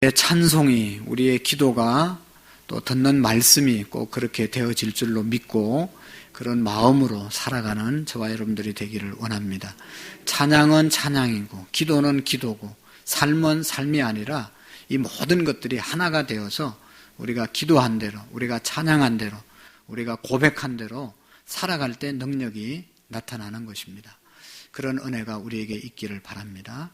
찬송이, 우리의 기도가 또 듣는 말씀이 꼭 그렇게 되어질 줄로 믿고 그런 마음으로 살아가는 저와 여러분들이 되기를 원합니다. 찬양은 찬양이고 기도는 기도고 삶은 삶이 아니라 이 모든 것들이 하나가 되어서 우리가 기도한 대로, 우리가 찬양한 대로, 우리가 고백한 대로 살아갈 때 능력이 나타나는 것입니다. 그런 은혜가 우리에게 있기를 바랍니다.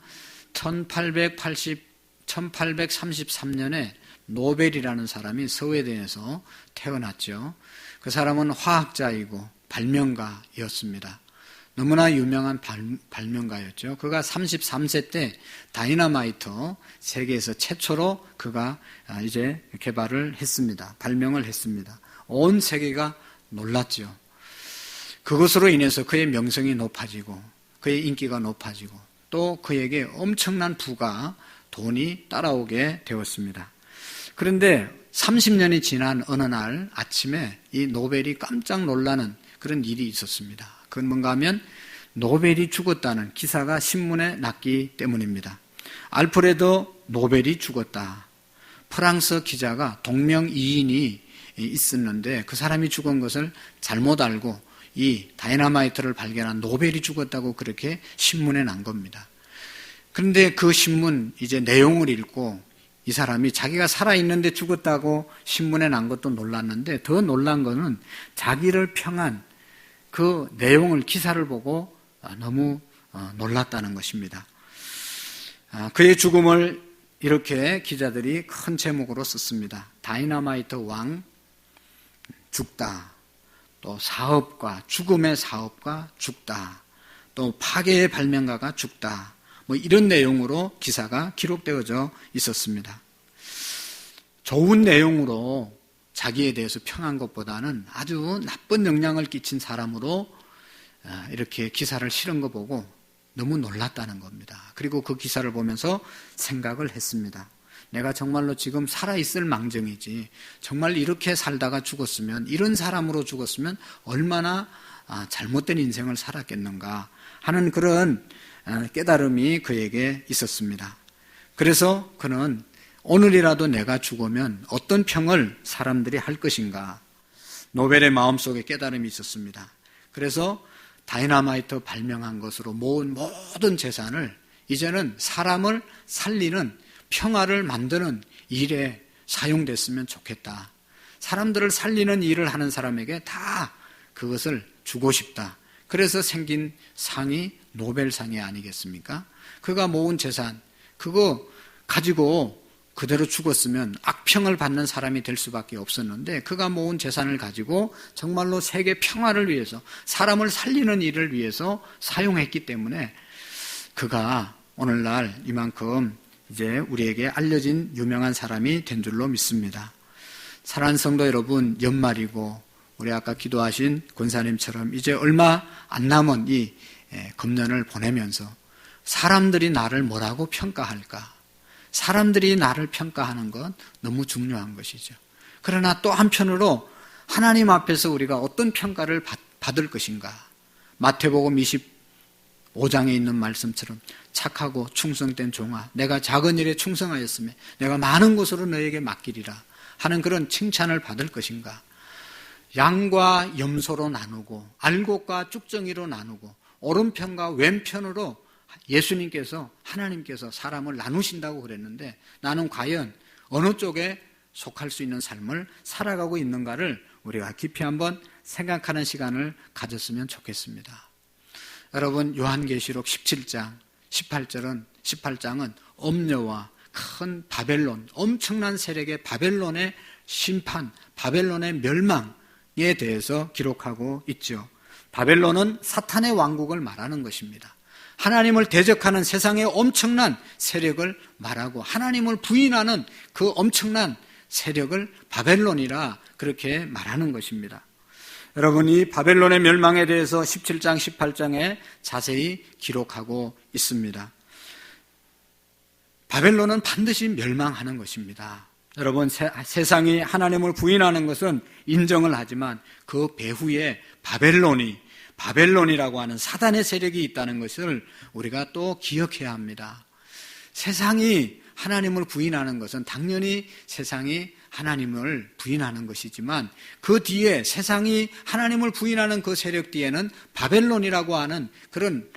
1833년에 노벨이라는 사람이 스웨덴에서 태어났죠. 그 사람은 화학자이고 발명가였습니다. 너무나 유명한 발명가였죠. 그가 33세 때 다이너마이트 세계에서 최초로 그가 이제 개발을 했습니다. 발명을 했습니다. 온 세계가 놀랐죠. 그것으로 인해서 그의 명성이 높아지고 그의 인기가 높아지고 또 그에게 엄청난 부가 돈이 따라오게 되었습니다. 그런데 30년이 지난 어느 날 아침에 이 노벨이 깜짝 놀라는 그런 일이 있었습니다. 그건 뭔가 하면 노벨이 죽었다는 기사가 신문에 났기 때문입니다. 알프레드 노벨이 죽었다. 프랑스 기자가 동명이인이 있었는데 그 사람이 죽은 것을 잘못 알고 이 다이너마이트를 발견한 노벨이 죽었다고 그렇게 신문에 난 겁니다. 그런데 그 신문 이제 내용을 읽고 이 사람이 자기가 살아있는데 죽었다고 신문에 난 것도 놀랐는데 더 놀란 거는 자기를 평한 그 내용을 기사를 보고 너무 놀랐다는 것입니다. 그의 죽음을 이렇게 기자들이 큰 제목으로 썼습니다. 다이너마이트 왕 죽다. 또 사업가, 죽음의 사업가 죽다. 또 파괴의 발명가가 죽다. 뭐 이런 내용으로 기사가 기록되어져 있었습니다. 좋은 내용으로 자기에 대해서 평한 것보다는 아주 나쁜 영향을 끼친 사람으로 이렇게 기사를 실은 거 보고 너무 놀랐다는 겁니다. 그리고 그 기사를 보면서 생각을 했습니다. 내가 정말로 지금 살아있을 망정이지 정말 이렇게 살다가 죽었으면 이런 사람으로 죽었으면 얼마나 잘못된 인생을 살았겠는가 하는 그런 깨달음이 그에게 있었습니다. 그래서 그는 오늘이라도 내가 죽으면 어떤 평을 사람들이 할 것인가 노벨의 마음속에 깨달음이 있었습니다. 그래서 다이너마이트 발명한 것으로 모은 모든 재산을 이제는 사람을 살리는 평화를 만드는 일에 사용됐으면 좋겠다. 사람들을 살리는 일을 하는 사람에게 다 그것을 주고 싶다. 그래서 생긴 상이 노벨상이 아니겠습니까? 그가 모은 재산, 그거 가지고 그대로 죽었으면 악평을 받는 사람이 될 수밖에 없었는데 그가 모은 재산을 가지고 정말로 세계 평화를 위해서 사람을 살리는 일을 위해서 사용했기 때문에 그가 오늘날 이만큼 이제 우리에게 알려진 유명한 사람이 된 줄로 믿습니다. 사랑하는 성도 여러분, 연말이고 우리 아까 기도하신 권사님처럼 이제 얼마 안 남은 이 금년을 보내면서 사람들이 나를 뭐라고 평가할까? 사람들이 나를 평가하는 건 너무 중요한 것이죠. 그러나 또 한편으로 하나님 앞에서 우리가 어떤 평가를 받을 것인가? 마태복음 25장에 있는 말씀처럼 착하고 충성된 종아, 내가 작은 일에 충성하였으며 내가 많은 것으로 너에게 맡기리라 하는 그런 칭찬을 받을 것인가? 양과 염소로 나누고 알곡과 쭉정이로 나누고 오른편과 왼편으로 예수님께서 하나님께서 사람을 나누신다고 그랬는데 나는 과연 어느 쪽에 속할 수 있는 삶을 살아가고 있는가를 우리가 깊이 한번 생각하는 시간을 가졌으면 좋겠습니다. 여러분, 요한계시록 17장 18장은 엄녀와 큰 바벨론, 엄청난 세력의 바벨론의 심판, 바벨론의 멸망에 대해서 기록하고 있죠. 바벨론은 사탄의 왕국을 말하는 것입니다. 하나님을 대적하는 세상의 엄청난 세력을 말하고 하나님을 부인하는 그 엄청난 세력을 바벨론이라 그렇게 말하는 것입니다. 여러분이 바벨론의 멸망에 대해서 17장, 18장에 자세히 기록하고 있습니다. 바벨론은 반드시 멸망하는 것입니다. 여러분, 세상이 하나님을 부인하는 것은 인정을 하지만 그 배후에 바벨론이라고 하는 사단의 세력이 있다는 것을 우리가 또 기억해야 합니다. 세상이 하나님을 부인하는 것은 당연히 세상이 하나님을 부인하는 것이지만 그 뒤에 세상이 하나님을 부인하는 그 세력 뒤에는 바벨론이라고 하는 그런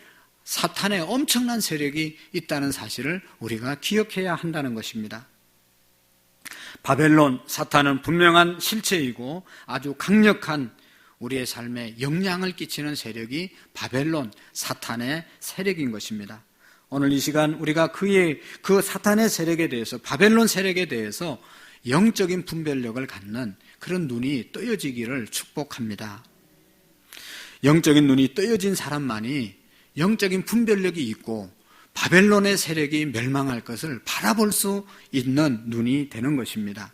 사탄의 엄청난 세력이 있다는 사실을 우리가 기억해야 한다는 것입니다. 바벨론, 사탄은 분명한 실체이고 아주 강력한 우리의 삶에 영향을 끼치는 세력이 바벨론, 사탄의 세력인 것입니다. 오늘 이 시간 우리가 그 사탄의 세력에 대해서, 바벨론 세력에 대해서 영적인 분별력을 갖는 그런 눈이 떠여지기를 축복합니다. 영적인 눈이 떠여진 사람만이 영적인 분별력이 있고 바벨론의 세력이 멸망할 것을 바라볼 수 있는 눈이 되는 것입니다.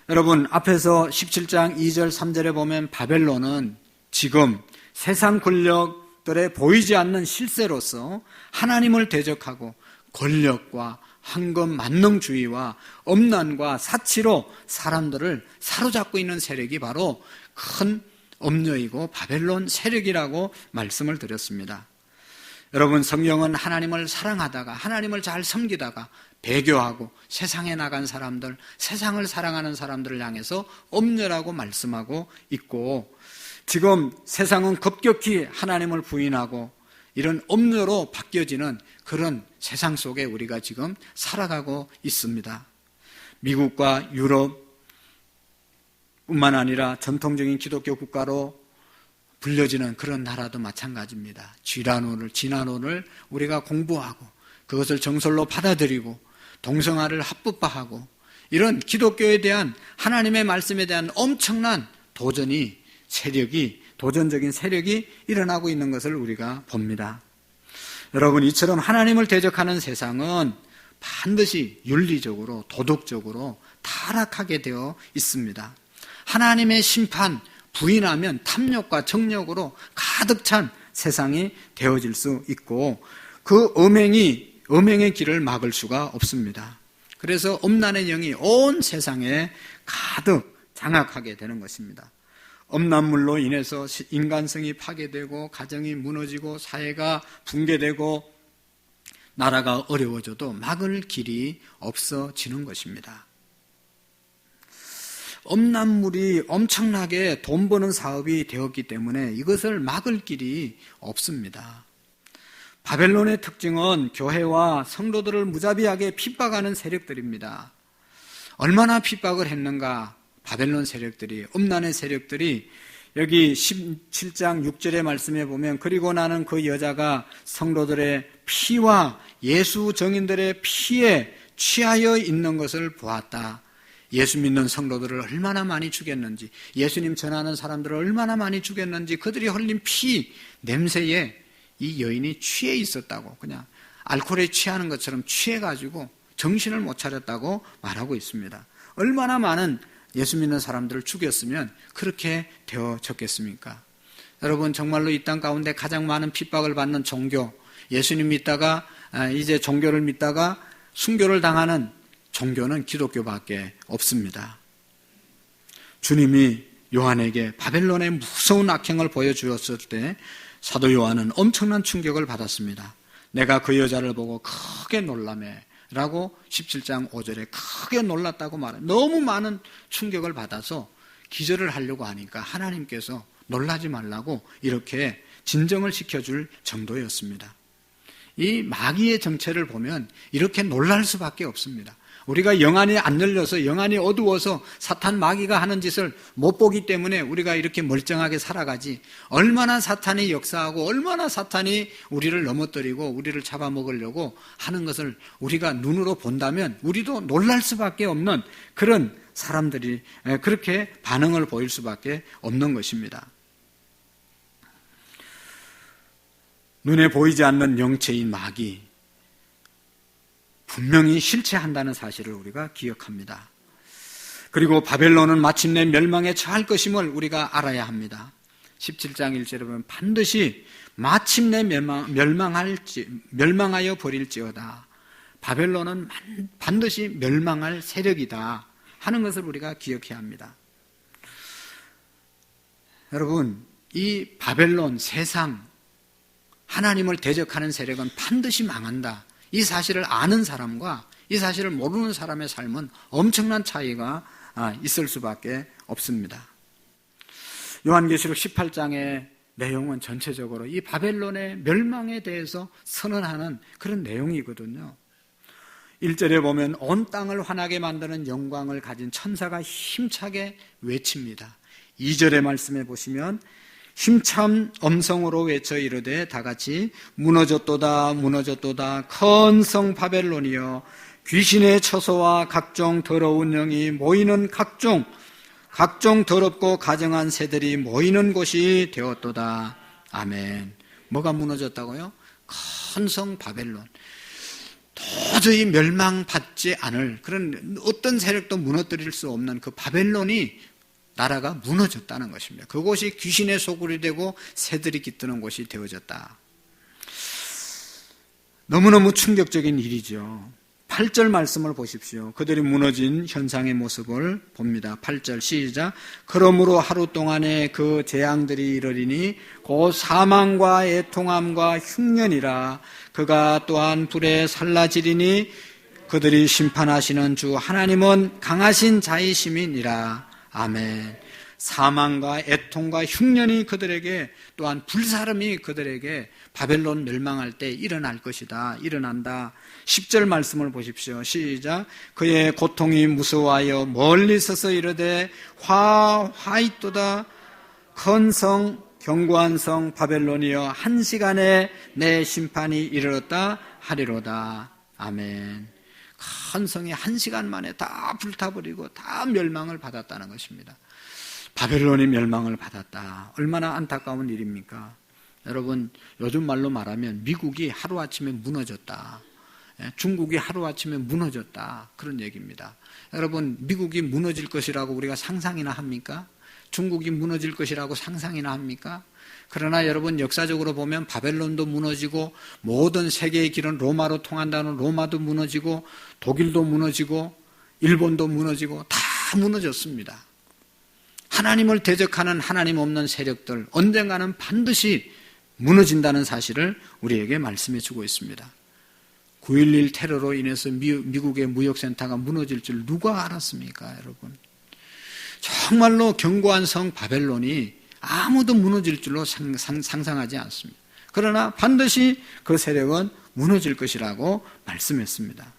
여러분, 앞에서 17장 2절 3절에 보면 바벨론은 지금 세상 권력들에 보이지 않는 실세로서 하나님을 대적하고 권력과 황금 만능주의와 엄난과 사치로 사람들을 사로잡고 있는 세력이 바로 큰 엄녀이고 바벨론 세력이라고 말씀을 드렸습니다. 여러분, 성경은 하나님을 사랑하다가 하나님을 잘 섬기다가 배교하고 세상에 나간 사람들, 세상을 사랑하는 사람들을 향해서 엄녀라고 말씀하고 있고, 지금 세상은 급격히 하나님을 부인하고 이런 엄녀로 바뀌어지는 그런 세상 속에 우리가 지금 살아가고 있습니다. 미국과 유럽뿐만 아니라 전통적인 기독교 국가로 불려지는 그런 나라도 마찬가지입니다. 진화론을 우리가 공부하고 그것을 정설로 받아들이고 동성화를 합법화하고 이런 기독교에 대한 하나님의 말씀에 대한 엄청난 도전적인 세력이 일어나고 있는 것을 우리가 봅니다. 여러분, 이처럼 하나님을 대적하는 세상은 반드시 윤리적으로 도덕적으로 타락하게 되어 있습니다. 하나님의 심판 부인하면 탐욕과 정욕으로 가득 찬 세상이 되어질 수 있고 그 음행의 길을 막을 수가 없습니다. 그래서 음란의 영이 온 세상에 가득 장악하게 되는 것입니다. 음란물로 인해서 인간성이 파괴되고 가정이 무너지고 사회가 붕괴되고 나라가 어려워져도 막을 길이 없어지는 것입니다. 음란물이 엄청나게 돈 버는 사업이 되었기 때문에 이것을 막을 길이 없습니다. 바벨론의 특징은 교회와 성도들을 무자비하게 핍박하는 세력들입니다. 얼마나 핍박을 했는가? 바벨론 세력들이, 음란의 세력들이 여기 17장 6절의 말씀에 보면 그리고 나는 그 여자가 성도들의 피와 예수 정인들의 피에 취하여 있는 것을 보았다. 예수 믿는 성도들을 얼마나 많이 죽였는지, 예수님 전하는 사람들을 얼마나 많이 죽였는지, 그들이 흘린 피 냄새에 이 여인이 취해 있었다고, 그냥 알코올에 취하는 것처럼 취해가지고 정신을 못 차렸다고 말하고 있습니다. 얼마나 많은 예수 믿는 사람들을 죽였으면 그렇게 되어졌겠습니까? 여러분, 정말로 이 땅 가운데 가장 많은 핍박을 받는 종교, 예수님 믿다가 이제 종교를 믿다가 순교를 당하는 종교는 기독교밖에 없습니다. 주님이 요한에게 바벨론의 무서운 악행을 보여주었을 때 사도 요한은 엄청난 충격을 받았습니다. 내가 그 여자를 보고 크게 놀라매 라고 17장 5절에 크게 놀랐다고 말해요. 너무 많은 충격을 받아서 기절을 하려고 하니까 하나님께서 놀라지 말라고 이렇게 진정을 시켜줄 정도였습니다. 이 마귀의 정체를 보면 이렇게 놀랄 수밖에 없습니다. 우리가 영안이 안 열려서, 영안이 어두워서 사탄 마귀가 하는 짓을 못 보기 때문에 우리가 이렇게 멀쩡하게 살아가지, 얼마나 사탄이 역사하고 얼마나 사탄이 우리를 넘어뜨리고 우리를 잡아먹으려고 하는 것을 우리가 눈으로 본다면 우리도 놀랄 수밖에 없는 그런 사람들이 그렇게 반응을 보일 수밖에 없는 것입니다. 눈에 보이지 않는 영체인 마귀, 분명히 실체한다는 사실을 우리가 기억합니다. 그리고 바벨론은 마침내 멸망에 처할 것임을 우리가 알아야 합니다. 17장 1절에 보면 반드시 마침내 멸망하여 버릴지어다. 바벨론은 반드시 멸망할 세력이다 하는 것을 우리가 기억해야 합니다. 여러분, 이 바벨론 세상, 하나님을 대적하는 세력은 반드시 망한다. 이 사실을 아는 사람과 이 사실을 모르는 사람의 삶은 엄청난 차이가 있을 수밖에 없습니다. 요한계시록 18장의 내용은 전체적으로 이 바벨론의 멸망에 대해서 선언하는 그런 내용이거든요. 1절에 보면 온 땅을 환하게 만드는 영광을 가진 천사가 힘차게 외칩니다. 2절의 말씀에 보시면 힘찬 음성으로 외쳐 이르되 다같이 무너졌도다 무너졌도다 큰 성 바벨론이여 귀신의 처소와 각종 더러운 영이 모이는 각종 더럽고 가증한 새들이 모이는 곳이 되었도다. 아멘. 뭐가 무너졌다고요? 큰 성 바벨론. 도저히 멸망받지 않을 그런 어떤 세력도 무너뜨릴 수 없는 그 바벨론이 나라가 무너졌다는 것입니다. 그곳이 귀신의 소굴이 되고 새들이 깃드는 곳이 되어졌다. 너무너무 충격적인 일이죠. 8절 말씀을 보십시오. 그들이 무너진 현상의 모습을 봅니다. 8절 시작. 그러므로 하루 동안에 그 재앙들이 이르리니 곧 사망과 애통함과 흉년이라. 그가 또한 불에 살라지리니 그들이 심판하시는 주 하나님은 강하신 자이심이니라. 아멘. 사망과 애통과 흉년이 그들에게 또한 불사름이 그들에게 바벨론 멸망할 때 일어날 것이다. 일어난다. 10절 말씀을 보십시오. 시작. 그의 고통이 무서워하여 멀리 서서 이르되 화이또다 큰 성 견고한 성 바벨론이여 한 시간에 내 심판이 이르렀다 하리로다. 아멘. 큰 성이 한 시간 만에 다 불타버리고 다 멸망을 받았다는 것입니다. 바벨론이 멸망을 받았다. 얼마나 안타까운 일입니까? 여러분, 요즘 말로 말하면 미국이 하루아침에 무너졌다. 중국이 하루아침에 무너졌다. 그런 얘기입니다. 여러분, 미국이 무너질 것이라고 우리가 상상이나 합니까? 중국이 무너질 것이라고 상상이나 합니까? 그러나 여러분, 역사적으로 보면 바벨론도 무너지고 모든 세계의 길은 로마로 통한다는 로마도 무너지고 독일도 무너지고 일본도 무너지고 다 무너졌습니다. 하나님을 대적하는 하나님 없는 세력들 언젠가는 반드시 무너진다는 사실을 우리에게 말씀해 주고 있습니다. 9.11 테러로 인해서 미국의 무역센터가 무너질 줄 누가 알았습니까, 여러분? 정말로 견고한 성 바벨론이 아무도 무너질 줄로 상상하지 않습니다. 그러나 반드시 그 세력은 무너질 것이라고 말씀했습니다.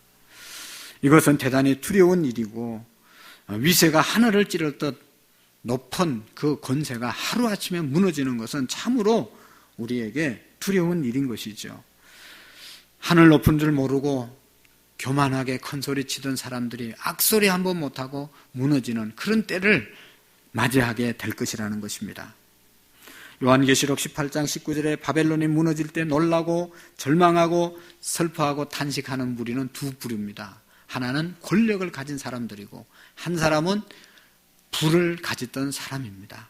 이것은 대단히 두려운 일이고 위세가 하늘을 찌를 듯 높은 그 권세가 하루아침에 무너지는 것은 참으로 우리에게 두려운 일인 것이죠. 하늘 높은 줄 모르고 교만하게 큰소리 치던 사람들이 악소리 한번 못하고 무너지는 그런 때를 맞이하게 될 것이라는 것입니다. 요한계시록 18장 19절에 바벨론이 무너질 때 놀라고 절망하고 슬퍼하고 탄식하는 무리는 두 부류입니다. 하나는 권력을 가진 사람들이고 한 사람은 불을 가졌던 사람입니다.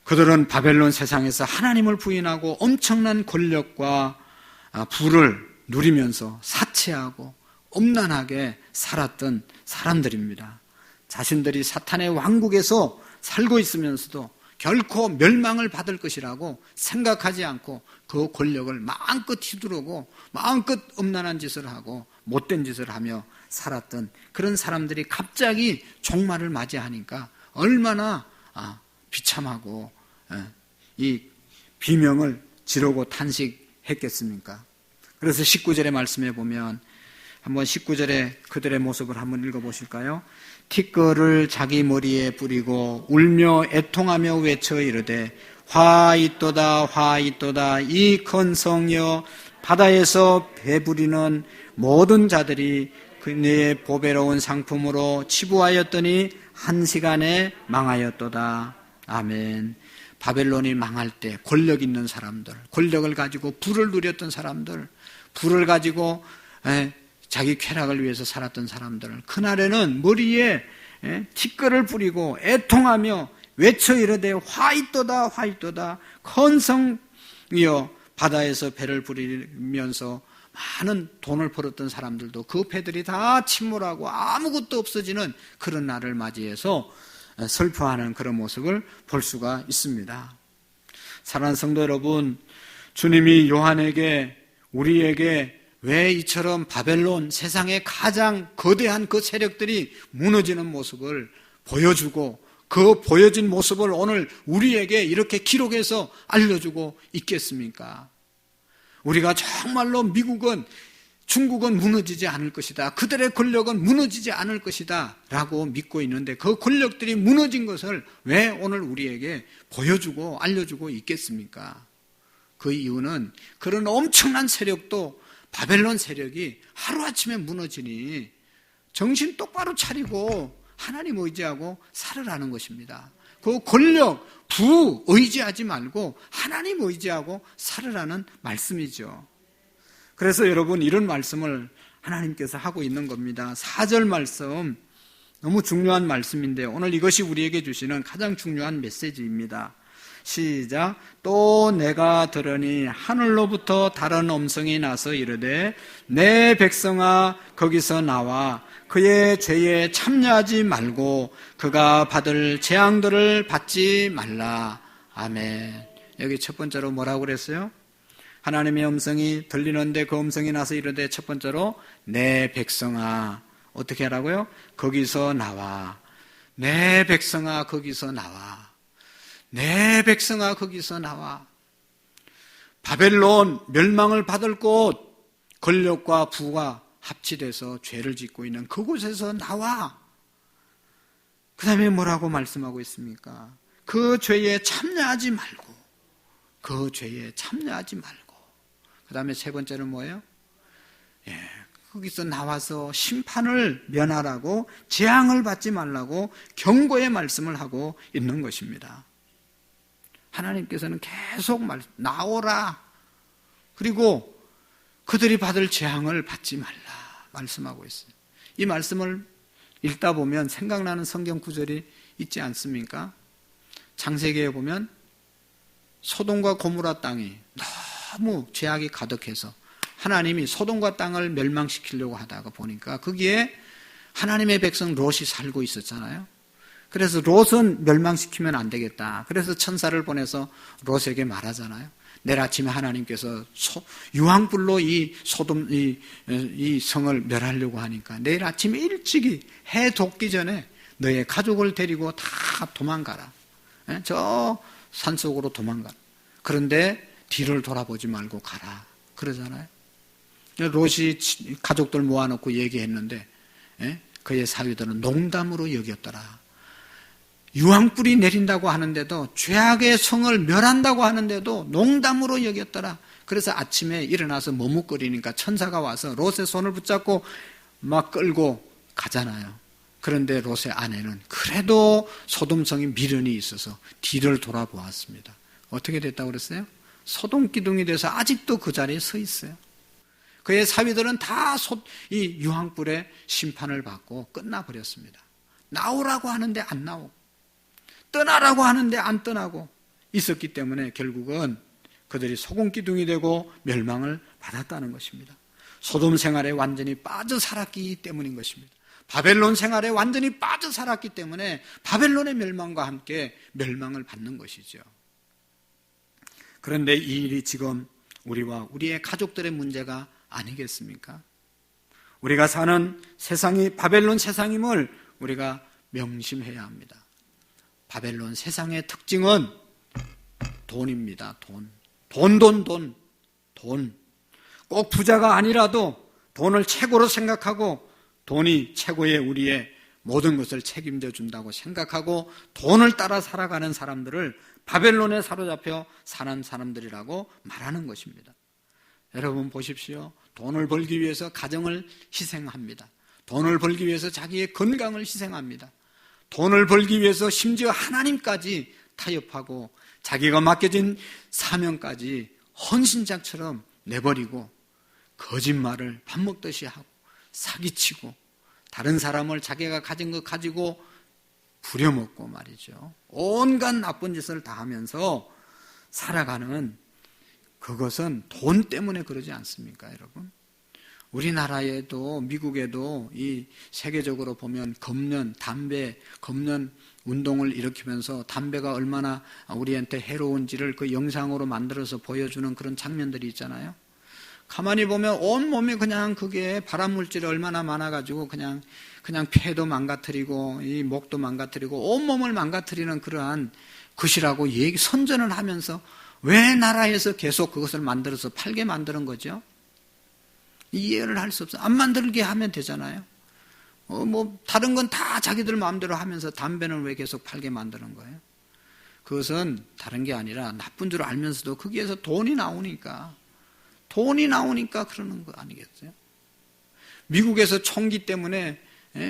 그들은 바벨론 세상에서 하나님을 부인하고 엄청난 권력과 부를 누리면서 사치하고 엄난하게 살았던 사람들입니다. 자신들이 사탄의 왕국에서 살고 있으면서도 결코 멸망을 받을 것이라고 생각하지 않고 그 권력을 마음껏 휘두르고 마음껏 엄난한 짓을 하고 못된 짓을 하며 살았던 그런 사람들이 갑자기 종말을 맞이하니까 얼마나 비참하고 이 비명을 지르고 탄식했겠습니까? 그래서 19절의 말씀에 보면 한번 19절에 그들의 모습을 한번 읽어보실까요? 티끌을 자기 머리에 뿌리고 울며 애통하며 외쳐 이르되 화 있도다 이 큰 성이여 바다에서 배부리는 모든 자들이 그네의 보배로운 상품으로 치부하였더니 한 시간에 망하였도다. 아멘. 바벨론이 망할 때 권력 있는 사람들, 권력을 가지고 부를 누렸던 사람들, 부를 가지고 자기 쾌락을 위해서 살았던 사람들, 그날에는 머리에 티끌을 뿌리고 애통하며 외쳐 이르되 화 있도다 큰 성이여 바다에서 배를 부리면서 많은 돈을 벌었던 사람들도 그 배들이 다 침몰하고 아무것도 없어지는 그런 날을 맞이해서 슬퍼하는 그런 모습을 볼 수가 있습니다. 사랑하는 성도 여러분, 주님이 요한에게 우리에게 왜 이처럼 바벨론 세상의 가장 거대한 그 세력들이 무너지는 모습을 보여주고 그 보여진 모습을 오늘 우리에게 이렇게 기록해서 알려주고 있겠습니까? 우리가 정말로 미국은 중국은 무너지지 않을 것이다. 그들의 권력은 무너지지 않을 것이다. 라고 믿고 있는데 그 권력들이 무너진 것을 왜 오늘 우리에게 보여주고 알려주고 있겠습니까? 그 이유는 그런 엄청난 세력도 바벨론 세력이 하루아침에 무너지니 정신 똑바로 차리고 하나님 의지하고 살으라는 것입니다. 그 권력, 부 의지하지 말고 하나님 의지하고 살으라는 말씀이죠. 그래서 여러분 이런 말씀을 하나님께서 하고 있는 겁니다. 4절 말씀 너무 중요한 말씀인데 오늘 이것이 우리에게 주시는 가장 중요한 메시지입니다. 시작. 또 내가 들으니 하늘로부터 다른 음성이 나서 이르되 내 백성아 거기서 나와 그의 죄에 참여하지 말고 그가 받을 재앙들을 받지 말라. 아멘. 여기 첫 번째로 뭐라고 그랬어요? 하나님의 음성이 들리는데 그 음성이 나서 이르되 첫 번째로 내 백성아 어떻게 하라고요? 거기서 나와. 내 백성아 거기서 나와. 내 백성아 거기서 나와. 바벨론 멸망을 받을 곳, 권력과 부가 합치돼서 죄를 짓고 있는 그곳에서 나와. 그 다음에 뭐라고 말씀하고 있습니까? 그 죄에 참여하지 말고, 그 죄에 참여하지 말고. 그 다음에 세 번째는 뭐예요? 거기서 나와서 심판을 면하라고, 재앙을 받지 말라고 경고의 말씀을 하고 있는 것입니다. 하나님께서는 계속 나오라. 그리고 그들이 받을 재앙을 받지 말라 말씀하고 있어요. 이 말씀을 읽다 보면 생각나는 성경 구절이 있지 않습니까? 창세기에 보면 소돔과 고모라 땅이 너무 죄악이 가득해서 하나님이 소돔과 땅을 멸망시키려고 하다가 보니까 거기에 하나님의 백성 롯이 살고 있었잖아요. 그래서 롯은 멸망시키면 안 되겠다. 그래서 천사를 보내서 롯에게 말하잖아요. 내일 아침에 하나님께서 유황불로 이 소돔 이 성을 멸하려고 하니까 내일 아침에 일찍이 해 돋기 전에 너의 가족을 데리고 다 도망가라. 저 산속으로 도망가라. 그런데 뒤를 돌아보지 말고 가라. 그러잖아요. 롯이 가족들 모아놓고 얘기했는데 그의 사위들은 농담으로 여겼더라. 유황불이 내린다고 하는데도 죄악의 성을 멸한다고 하는데도 농담으로 여겼더라. 그래서 아침에 일어나서 머뭇거리니까 천사가 와서 롯의 손을 붙잡고 막 끌고 가잖아요. 그런데 롯의 아내는 그래도 소돔성이 미련이 있어서 뒤를 돌아보았습니다. 어떻게 됐다고 그랬어요? 소돔 기둥이 돼서 아직도 그 자리에 서 있어요. 그의 사위들은 다 이 유황불의 심판을 받고 끝나버렸습니다. 나오라고 하는데 안 나오고 떠나라고 하는데 안 떠나고 있었기 때문에 결국은 그들이 소금기둥이 되고 멸망을 받았다는 것입니다. 소돔 생활에 완전히 빠져 살았기 때문인 것입니다. 바벨론 생활에 완전히 빠져 살았기 때문에 바벨론의 멸망과 함께 멸망을 받는 것이죠. 그런데 이 일이 지금 우리와 우리의 가족들의 문제가 아니겠습니까? 우리가 사는 세상이 바벨론 세상임을 우리가 명심해야 합니다. 바벨론 세상의 특징은 돈입니다. 돈. 꼭 부자가 아니라도 돈을 최고로 생각하고 돈이 최고의 우리의 모든 것을 책임져 준다고 생각하고 돈을 따라 살아가는 사람들을 바벨론에 사로잡혀 사는 사람들이라고 말하는 것입니다. 여러분 보십시오. 돈을 벌기 위해서 가정을 희생합니다. 돈을 벌기 위해서 자기의 건강을 희생합니다. 돈을 벌기 위해서 심지어 하나님까지 타협하고 자기가 맡겨진 사명까지 헌신자처럼 내버리고 거짓말을 밥 먹듯이 하고 사기치고 다른 사람을 자기가 가진 것 가지고 부려먹고 말이죠. 온갖 나쁜 짓을 다 하면서 살아가는 그것은 돈 때문에 그러지 않습니까, 여러분? 우리나라에도 미국에도 이 세계적으로 보면 검연, 담배, 검연 운동을 일으키면서 담배가 얼마나 우리한테 해로운지를 그 영상으로 만들어서 보여주는 그런 장면들이 있잖아요. 가만히 보면 온 몸이 그냥 그게 발암물질이 얼마나 많아가지고 그냥 폐도 망가뜨리고 이 목도 망가뜨리고 온 몸을 망가뜨리는 그러한 것이라고 선전을 하면서 왜 나라에서 계속 그것을 만들어서 팔게 만드는 거죠? 이해를 할 수 없어요. 안 만들게 하면 되잖아요. 다른 건 다 자기들 마음대로 하면서 담배는 왜 계속 팔게 만드는 거예요? 그것은 다른 게 아니라 나쁜 줄 알면서도 거기에서 돈이 나오니까 그러는 거 아니겠어요? 미국에서 총기 때문에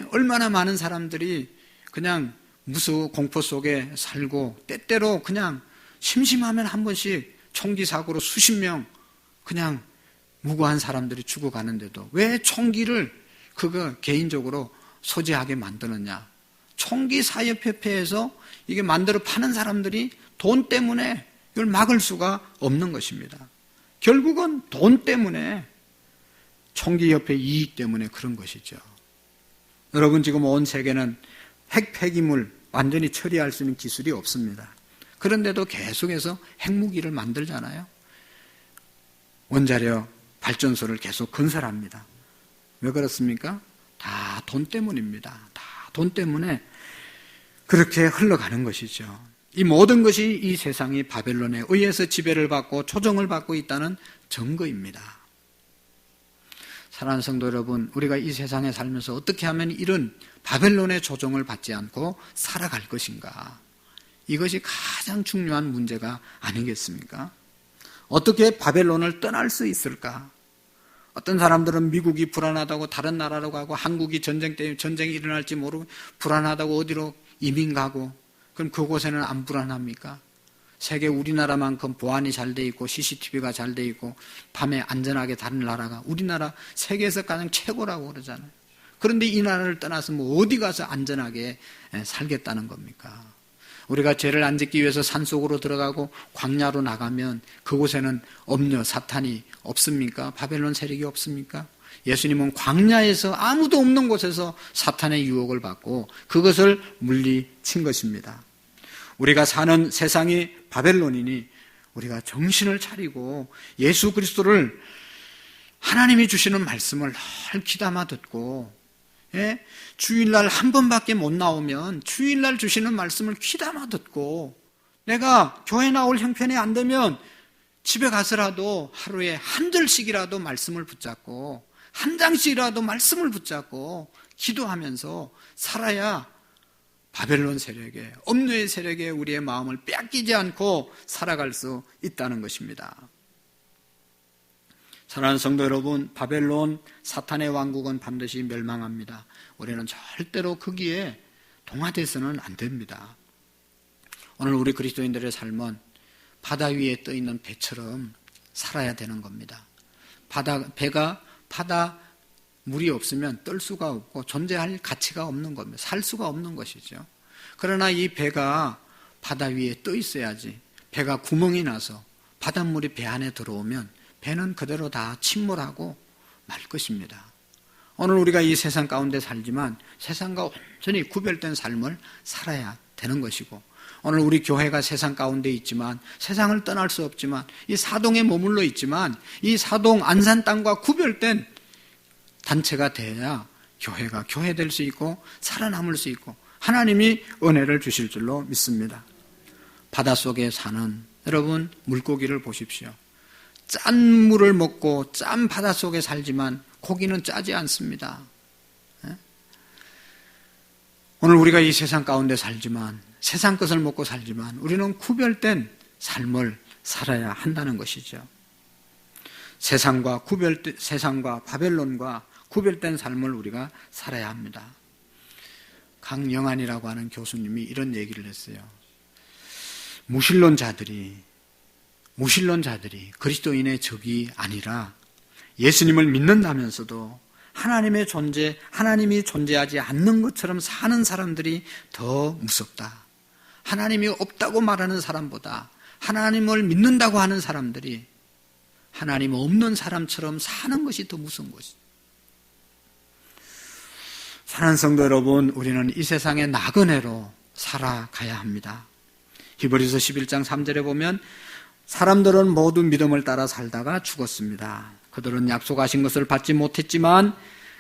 얼마나 많은 사람들이 그냥 무수 공포 속에 살고 때때로 그냥 심심하면 한 번씩 총기 사고로 수십 명 그냥 무고한 사람들이 죽어가는데도 왜 총기를 그거 개인적으로 소지하게 만드느냐? 총기 사협협회에서 이게 만들어 파는 사람들이 돈 때문에 이걸 막을 수가 없는 것입니다. 결국은 돈 때문에 총기협회 이익 때문에 그런 것이죠. 여러분 지금 온 세계는 핵 폐기물 완전히 처리할 수 있는 기술이 없습니다. 그런데도 계속해서 핵무기를 만들잖아요. 원자력 발전소를 계속 건설합니다. 왜 그렇습니까? 다 돈 때문입니다. 다 돈 때문에 그렇게 흘러가는 것이죠. 이 모든 것이 이 세상이 바벨론에 의해서 지배를 받고 조종을 받고 있다는 증거입니다. 사랑하는 성도 여러분, 우리가 이 세상에 살면서 어떻게 하면 이런 바벨론의 조종을 받지 않고 살아갈 것인가? 이것이 가장 중요한 문제가 아니겠습니까? 어떻게 바벨론을 떠날 수 있을까? 어떤 사람들은 미국이 불안하다고 다른 나라로 가고 한국이 전쟁 때문에 전쟁이 일어날지 모르고 불안하다고 어디로 이민 가고 그럼 그곳에는 안 불안합니까? 세계 우리나라만큼 보안이 잘 돼 있고 CCTV가 잘 돼 있고 밤에 안전하게 다른 나라가 우리나라 세계에서 가장 최고라고 그러잖아요. 그런데 이 나라를 떠나서 어디 가서 안전하게 살겠다는 겁니까? 우리가 죄를 안 짓기 위해서 산속으로 들어가고 광야로 나가면 그곳에는 엄녀 사탄이 없습니까? 바벨론 세력이 없습니까? 예수님은 광야에서 아무도 없는 곳에서 사탄의 유혹을 받고 그것을 물리친 것입니다. 우리가 사는 세상이 바벨론이니 우리가 정신을 차리고 예수 그리스도를 하나님이 주시는 말씀을 늘 귀담아 듣고 주일날 한 번밖에 못 나오면 주일날 주시는 말씀을 귀담아 듣고 내가 교회 나올 형편이 안 되면 집에 가서라도 하루에 한 절씩이라도 말씀을 붙잡고 한 장씩이라도 말씀을 붙잡고 기도하면서 살아야 바벨론 세력에 엄녀의 세력에 우리의 마음을 빼앗기지 않고 살아갈 수 있다는 것입니다. 사랑하는 성도 여러분, 바벨론 사탄의 왕국은 반드시 멸망합니다. 우리는 절대로 거기에 동화돼서는 안 됩니다. 오늘 우리 그리스도인들의 삶은 바다 위에 떠 있는 배처럼 살아야 되는 겁니다. 배가 바다 물이 없으면 뜰 수가 없고 존재할 가치가 없는 겁니다. 살 수가 없는 것이죠. 그러나 이 배가 바다 위에 떠 있어야지. 배가 구멍이 나서 바닷물이 배 안에 들어오면 배는 그대로 다 침몰하고 말 것입니다. 오늘 우리가 이 세상 가운데 살지만 세상과 완전히 구별된 삶을 살아야 되는 것이고 오늘 우리 교회가 세상 가운데 있지만 세상을 떠날 수 없지만 이 사동에 머물러 있지만 이 사동 안산 땅과 구별된 단체가 돼야 교회가 교회될 수 있고 살아남을 수 있고 하나님이 은혜를 주실 줄로 믿습니다. 바닷속에 사는 여러분 물고기를 보십시오. 짠 물을 먹고 짠 바닷속에 살지만 고기는 짜지 않습니다. 오늘 우리가 이 세상 가운데 살지만 세상 것을 먹고 살지만 우리는 구별된 삶을 살아야 한다는 것이죠. 세상과 바벨론과 구별된 삶을 우리가 살아야 합니다. 강영안이라고 하는 교수님이 이런 얘기를 했어요. 무신론자들이 그리스도인의 적이 아니라 예수님을 믿는다면서도 하나님이 존재하지 않는 것처럼 사는 사람들이 더 무섭다. 하나님이 없다고 말하는 사람보다 하나님을 믿는다고 하는 사람들이 하나님 없는 사람처럼 사는 것이 더 무서운 것이죠. 사랑하는 성도 여러분, 우리는 이 세상의 나그네로 살아가야 합니다. 히브리서 11장 3절에 보면 사람들은 모두 믿음을 따라 살다가 죽었습니다. 그들은 약속하신 것을 받지 못했지만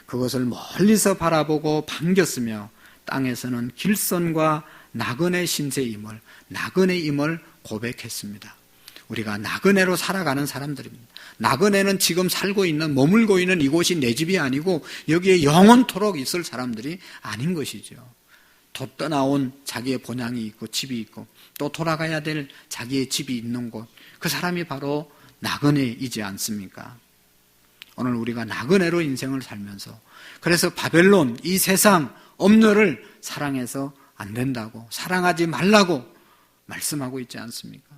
그것을 멀리서 바라보고 반겼으며 땅에서는 길선과 나그네 신세임을 고백했습니다. 우리가 나그네로 살아가는 사람들입니다. 나그네는 지금 살고 있는, 머물고 있는 이곳이 내 집이 아니고 여기에 영원토록 있을 사람들이 아닌 것이죠. 또 떠나온 자기의 본향이 있고 집이 있고 또 돌아가야 될 자기의 집이 있는 곳, 그 사람이 바로 나그네이지 않습니까? 오늘 우리가 나그네로 인생을 살면서, 그래서 바벨론, 이 세상 엄녀를 사랑해서 안 된다고, 사랑하지 말라고 말씀하고 있지 않습니까?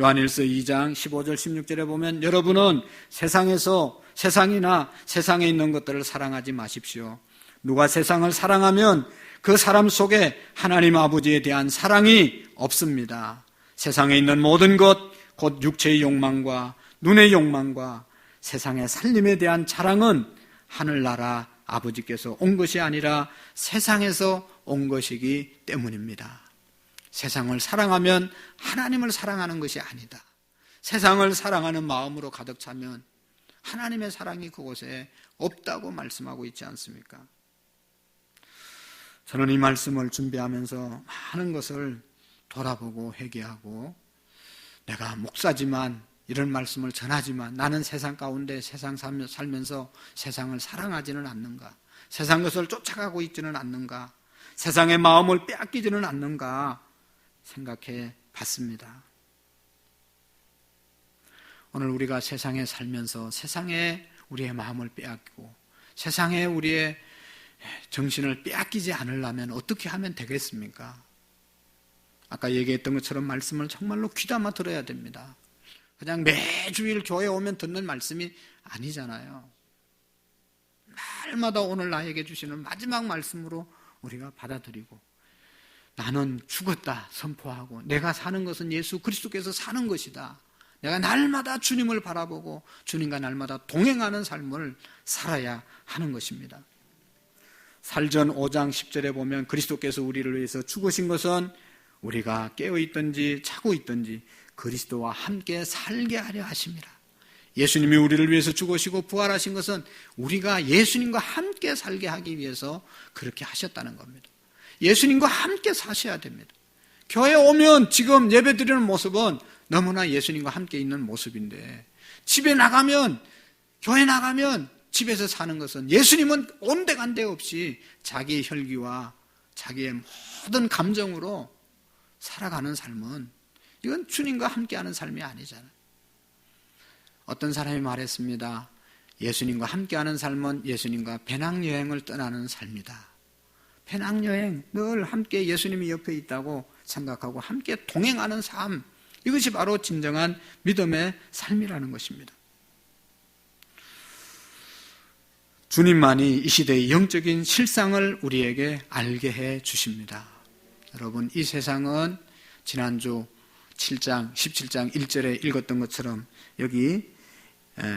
요한일서 2장 15절 16절에 보면 여러분은 세상이나 세상에 있는 것들을 사랑하지 마십시오. 누가 세상을 사랑하면 그 사람 속에 하나님 아버지에 대한 사랑이 없습니다. 세상에 있는 모든 것, 곧 육체의 욕망과 눈의 욕망과 세상의 살림에 대한 자랑은 하늘나라 아버지께서 온 것이 아니라 세상에서 온 것이기 때문입니다. 세상을 사랑하면 하나님을 사랑하는 것이 아니다. 세상을 사랑하는 마음으로 가득 차면 하나님의 사랑이 그곳에 없다고 말씀하고 있지 않습니까? 저는 이 말씀을 준비하면서 많은 것을 돌아보고 회개하고, 내가 목사지만 이런 말씀을 전하지만 나는 세상 가운데 세상 살면서 세상을 사랑하지는 않는가? 세상 것을 쫓아가고 있지는 않는가? 세상의 마음을 빼앗기지는 않는가? 생각해 봤습니다. 오늘 우리가 세상에 살면서 세상에 우리의 마음을 빼앗기고 세상에 우리의 정신을 빼앗기지 않으려면 어떻게 하면 되겠습니까? 아까 얘기했던 것처럼 말씀을 정말로 귀담아 들어야 됩니다. 그냥 매주일 교회 오면 듣는 말씀이 아니잖아요. 날마다 오늘 나에게 주시는 마지막 말씀으로 우리가 받아들이고, 나는 죽었다 선포하고, 내가 사는 것은 예수 그리스도께서 사는 것이다. 내가 날마다 주님을 바라보고 주님과 날마다 동행하는 삶을 살아야 하는 것입니다. 살전 5장 10절에 보면 그리스도께서 우리를 위해서 죽으신 것은 우리가 깨어있든지 자고 있든지 그리스도와 함께 살게 하려 하심이라. 예수님이 우리를 위해서 죽으시고 부활하신 것은 우리가 예수님과 함께 살게 하기 위해서 그렇게 하셨다는 겁니다. 예수님과 함께 사셔야 됩니다. 교회에 오면 지금 예배 드리는 모습은 너무나 예수님과 함께 있는 모습인데, 집에 나가면, 교회 나가면 집에서 사는 것은, 예수님은 온데간데 없이 자기의 혈기와 자기의 모든 감정으로 살아가는 삶은, 이건 주님과 함께하는 삶이 아니잖아요. 어떤 사람이 말했습니다. 예수님과 함께하는 삶은 예수님과 배낭여행을 떠나는 삶이다. 배낭여행, 늘 함께 예수님이 옆에 있다고 생각하고 함께 동행하는 삶, 이것이 바로 진정한 믿음의 삶이라는 것입니다. 주님만이 이 시대의 영적인 실상을 우리에게 알게 해 주십니다. 여러분, 이 세상은 지난주 17장 1절에 읽었던 것처럼 여기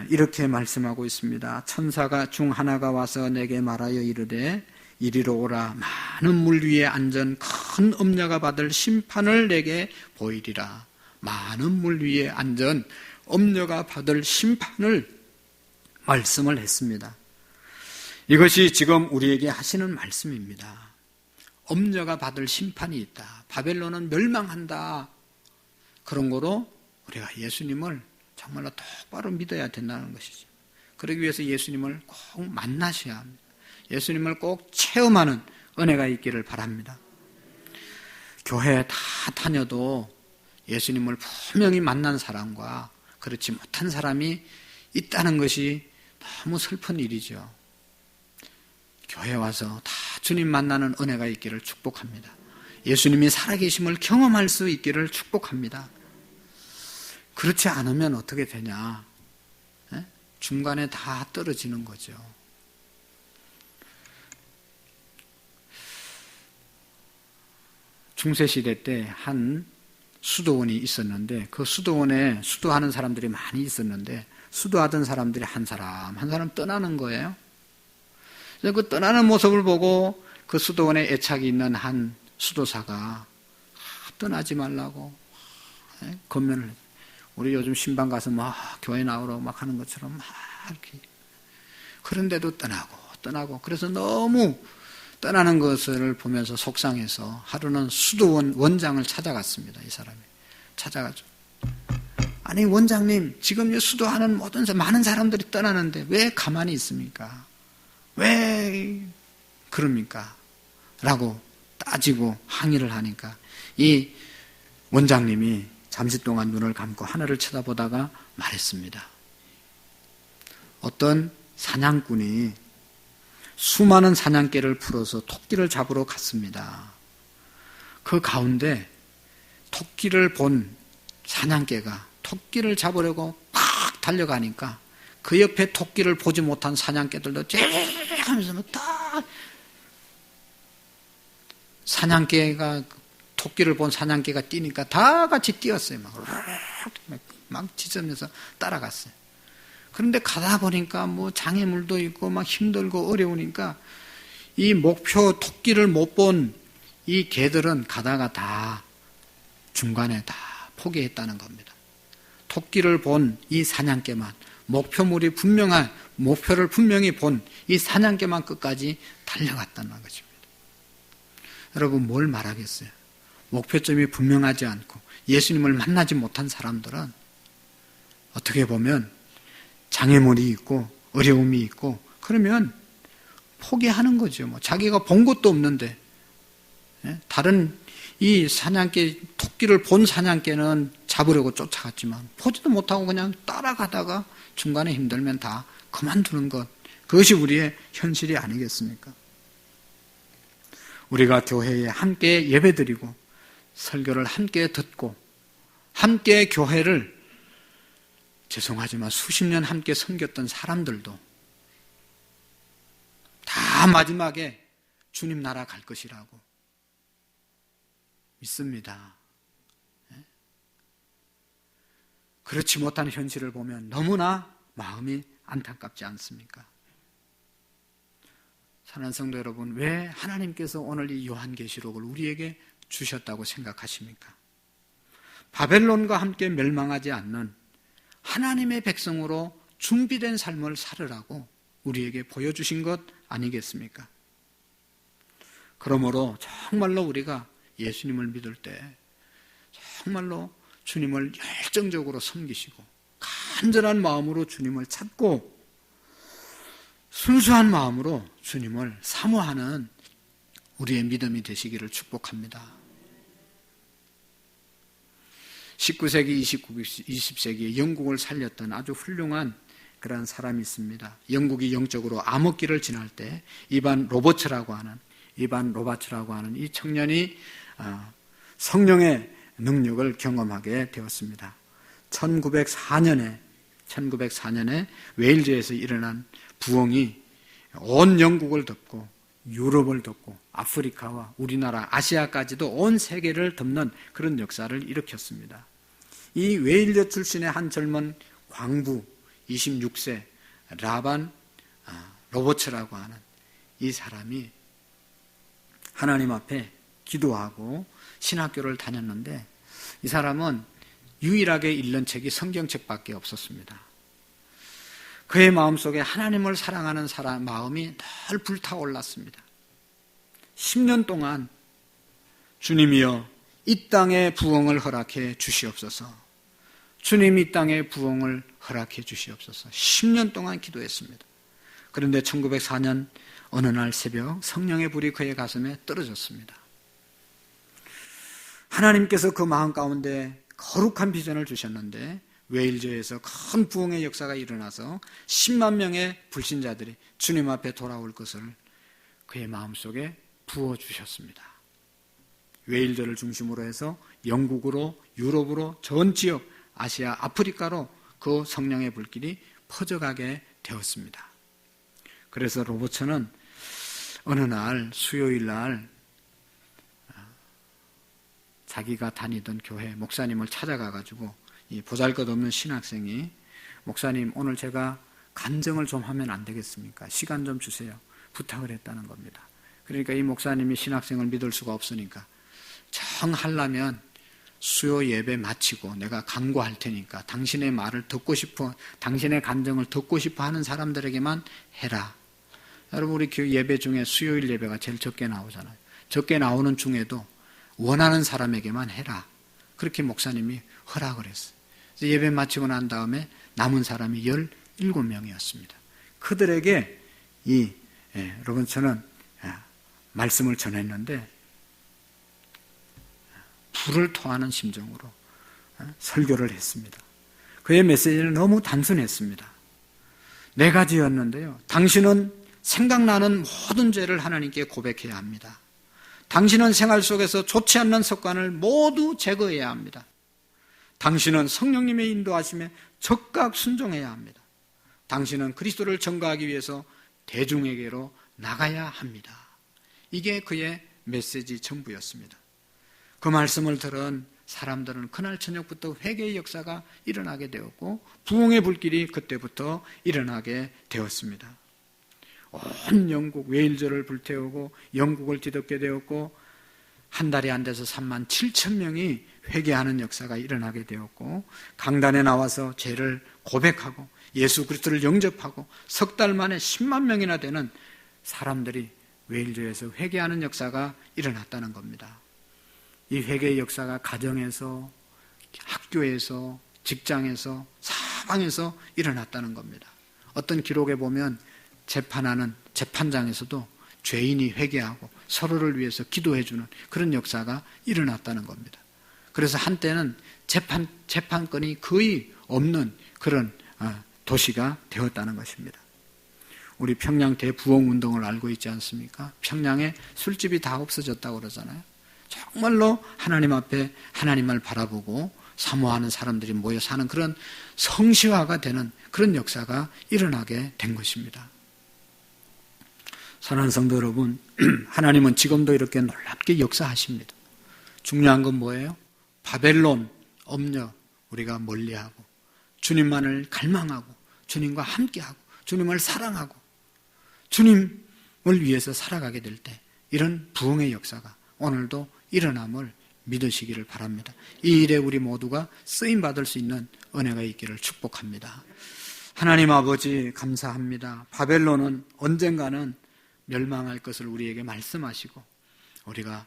이렇게 말씀하고 있습니다. 천사가 중 하나가 와서 내게 말하여 이르되 이리로 오라. 많은 물 위에 앉은 큰 엄녀가 받을 심판을 내게 보이리라. 많은 물 위에 앉은 엄녀가 받을 심판을 말씀을 했습니다. 이것이 지금 우리에게 하시는 말씀입니다. 엄녀가 받을 심판이 있다. 바벨론은 멸망한다. 그런 거로 우리가 예수님을 정말로 똑바로 믿어야 된다는 것이죠. 그러기 위해서 예수님을 꼭 만나셔야 합니다. 예수님을 꼭 체험하는 은혜가 있기를 바랍니다. 교회 다 다녀도 예수님을 분명히 만난 사람과 그렇지 못한 사람이 있다는 것이 너무 슬픈 일이죠. 교회 와서 다 주님 만나는 은혜가 있기를 축복합니다. 예수님이 살아계심을 경험할 수 있기를 축복합니다. 그렇지 않으면 어떻게 되냐? 중간에 다 떨어지는 거죠. 중세시대 때 한 수도원이 있었는데, 그 수도원에 수도하는 사람들이 많이 있었는데, 수도하던 사람들이 한 사람 떠나는 거예요. 그래서 그 떠나는 모습을 보고 그 수도원에 애착이 있는 한 수도사가 떠나지 말라고 건면을 했어요. 우리 요즘 신방 가서 막 교회 나오라고 막 하는 것처럼 막 이렇게. 그런데도 떠나고. 그래서 너무 떠나는 것을 보면서 속상해서 하루는 수도원 원장을 찾아갔습니다. 이 사람이. 찾아가죠. 아니, 원장님, 지금 수도하는 많은 사람들이 떠나는데 왜 가만히 있습니까? 왜 그럽니까? 라고 따지고 항의를 하니까 이 원장님이 잠시 동안 눈을 감고 하늘을 쳐다보다가 말했습니다. 어떤 사냥꾼이 수많은 사냥개를 풀어서 토끼를 잡으러 갔습니다. 그 가운데 토끼를 본 사냥개가 토끼를 잡으려고 팍 달려가니까 그 옆에 토끼를 보지 못한 사냥개들도 쨍 하면서 딱 사냥개가 토끼를 본 사냥개가 뛰니까 다 같이 뛰었어요. 막 짖으면서 따라갔어요. 그런데 가다 보니까 뭐 장애물도 있고 막 힘들고 어려우니까 이 목표 토끼를 못 본 이 개들은 가다가 다 중간에 다 포기했다는 겁니다. 토끼를 본 이 사냥개만 목표물이 분명한 목표를 분명히 본 이 사냥개만 끝까지 달려갔다는 것입니다. 여러분 뭘 말하겠어요? 목표점이 분명하지 않고 예수님을 만나지 못한 사람들은 어떻게 보면 장애물이 있고 어려움이 있고 그러면 포기하는 거죠. 뭐 자기가 본 것도 없는데 다른 이 사냥개 토끼를 본 사냥개는 잡으려고 쫓아갔지만 보지도 못하고 그냥 따라가다가 중간에 힘들면 다 그만두는 것, 그것이 우리의 현실이 아니겠습니까? 우리가 교회에 함께 예배드리고 설교를 함께 듣고 함께 교회를 죄송하지만 수십 년 함께 섬겼던 사람들도 다 마지막에 주님 나라 갈 것이라고 믿습니다. 그렇지 못한 현실을 보면 너무나 마음이 안타깝지 않습니까? 사랑하는 성도 여러분, 왜 하나님께서 오늘 이 요한계시록을 우리에게 주셨다고 생각하십니까? 바벨론과 함께 멸망하지 않는 하나님의 백성으로 준비된 삶을 살으라고 우리에게 보여주신 것 아니겠습니까? 그러므로 정말로 우리가 예수님을 믿을 때 정말로 주님을 열정적으로 섬기시고 간절한 마음으로 주님을 찾고 순수한 마음으로 주님을 사모하는 우리의 믿음이 되시기를 축복합니다. 19세기, 20세기에 영국을 살렸던 아주 훌륭한 그런 사람이 있습니다. 영국이 영적으로 암흑기를 지날 때 이반 로버츠라고 하는 이 청년이 성령의 능력을 경험하게 되었습니다. 1904년에 웨일즈에서 일어난 부흥이 온 영국을 덮고 유럽을 덮고 아프리카와 우리나라, 아시아까지도 온 세계를 덮는 그런 역사를 일으켰습니다. 이 웨일즈 출신의 한 젊은 광부 26세 라반 로버츠라고 하는 이 사람이 하나님 앞에 기도하고 신학교를 다녔는데 이 사람은 유일하게 읽는 책이 성경책밖에 없었습니다. 그의 마음속에 하나님을 사랑하는 사람 마음이 늘 불타올랐습니다. 10년 동안 주님이여 이 땅의 부흥을 허락해 주시옵소서. 주님 이 땅의 부흥을 허락해 주시옵소서. 10년 동안 기도했습니다. 그런데 1904년 어느 날 새벽 성령의 불이 그의 가슴에 떨어졌습니다. 하나님께서 그 마음 가운데 거룩한 비전을 주셨는데 웨일즈에서 큰 부흥의 역사가 일어나서 10만 명의 불신자들이 주님 앞에 돌아올 것을 그의 마음속에 부어주셨습니다. 웨일즈를 중심으로 해서 영국으로, 유럽으로, 전 지역, 아시아, 아프리카로 그 성령의 불길이 퍼져가게 되었습니다. 그래서 로버츠는 어느 날 수요일 날 자기가 다니던 교회 목사님을 찾아가가지고 이 보잘것없는 신학생이 목사님 오늘 제가 간증을 좀 하면 안 되겠습니까? 시간 좀 주세요. 부탁을 했다는 겁니다. 그러니까 이 목사님이 신학생을 믿을 수가 없으니까 정 하려면 수요 예배 마치고 내가 간구할 테니까 당신의 말을 듣고 싶어, 당신의 간증을 듣고 싶어 하는 사람들에게만 해라. 여러분, 우리 교회 예배 중에 수요일 예배가 제일 적게 나오잖아요. 적게 나오는 중에도 원하는 사람에게만 해라. 그렇게 목사님이 허락을 했어요. 그래서 예배 마치고 난 다음에 남은 사람이 17명이었습니다. 그들에게 여러분, 저는 말씀을 전했는데 불을 토하는 심정으로 설교를 했습니다. 그의 메시지는 너무 단순했습니다. 4가지였는데요. 당신은 생각나는 모든 죄를 하나님께 고백해야 합니다. 당신은 생활 속에서 좋지 않는 습관을 모두 제거해야 합니다. 당신은 성령님의 인도하심에 적극 순종해야 합니다. 당신은 그리스도를 전가하기 위해서 대중에게로 나가야 합니다. 이게 그의 메시지 전부였습니다. 그 말씀을 들은 사람들은 그날 저녁부터 회개의 역사가 일어나게 되었고 부흥의 불길이 그때부터 일어나게 되었습니다. 온 영국 웨일즈를 불태우고 영국을 뒤덮게 되었고 한 달이 안 돼서 37,000명이 회개하는 역사가 일어나게 되었고 강단에 나와서 죄를 고백하고 예수 그리스도를 영접하고 석 달 만에 10만 명이나 되는 사람들이 웨일즈에서 회개하는 역사가 일어났다는 겁니다. 이 회개의 역사가 가정에서, 학교에서, 직장에서, 사방에서 일어났다는 겁니다. 어떤 기록에 보면 재판하는 재판장에서도 죄인이 회개하고 서로를 위해서 기도해주는 그런 역사가 일어났다는 겁니다. 그래서 한때는 재판권이 거의 없는 그런 도시가 되었다는 것입니다. 우리 평양 대부흥운동을 알고 있지 않습니까? 평양에 술집이 다 없어졌다고 그러잖아요. 정말로 하나님 앞에 하나님을 바라보고 사모하는 사람들이 모여 사는 그런 성시화가 되는 그런 역사가 일어나게 된 것입니다. 사랑하는 성도 여러분, 하나님은 지금도 이렇게 놀랍게 역사하십니다. 중요한 건 뭐예요? 바벨론 업력 우리가 멀리하고 주님만을 갈망하고 주님과 함께하고 주님을 사랑하고 주님을 위해서 살아가게 될 때 이런 부흥의 역사가 오늘도 일어남을 믿으시기를 바랍니다. 이 일에 우리 모두가 쓰임받을 수 있는 은혜가 있기를 축복합니다. 하나님 아버지 감사합니다. 바벨론은 언젠가는 멸망할 것을 우리에게 말씀하시고 우리가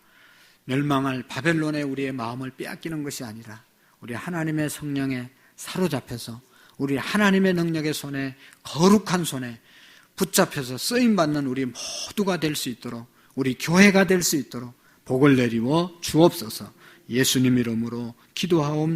멸망할 바벨론에 우리의 마음을 빼앗기는 것이 아니라 우리 하나님의 성령에 사로잡혀서 우리 하나님의 능력의 손에 거룩한 손에 붙잡혀서 쓰임받는 우리 모두가 될 수 있도록 우리 교회가 될 수 있도록 복을 내리워 주옵소서. 예수님 이름으로 기도하옵나이다.